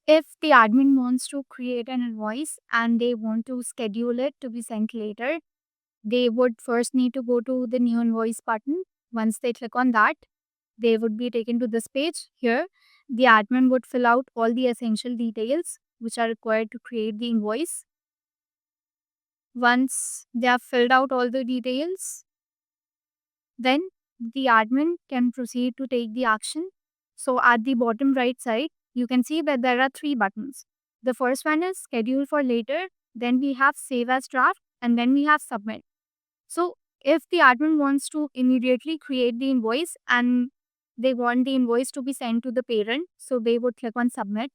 If the admin wants to create an invoice and they want to schedule it to be sent later, they would first need to go to the new invoice button. Once they click on that, they would be taken to this page. Here, the admin would fill out all the essential details which are required to create the invoice. Once they have filled out all the details, then the admin can proceed to take the action. So at the bottom right side, you can see that there are three buttons. The first one is schedule for later, then we have save as draft, and then we have submit. So if the admin wants to immediately create the invoice and they want the invoice to be sent to the parent, so they would click on submit.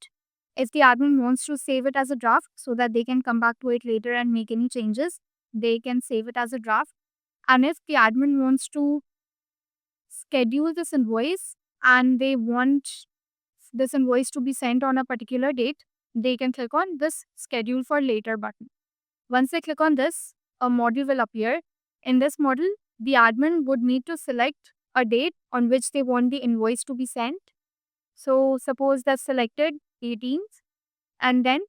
If the admin wants to save it as a draft so that they can come back to it later and make any changes, they can save it as a draft. And if the admin wants to schedule this invoice and they want this invoice to be sent on a particular date, they can click on this schedule for later button. Once they click on this, a model will appear. In this model, the admin would need to select a date on which they want the invoice to be sent. So suppose that's selected 18th, and then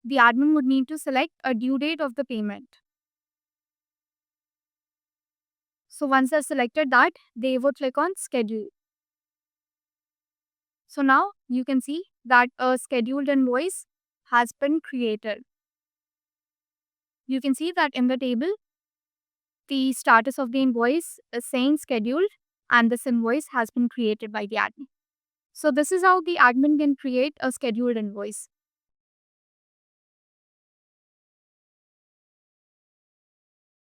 the admin would need to select a due date of the payment. So once they've selected that, they would click on schedule. So now you can see that a scheduled invoice has been created. You can see that in the table, the status of the invoice is saying scheduled and this invoice has been created by the admin. So this is how the admin can create a scheduled invoice.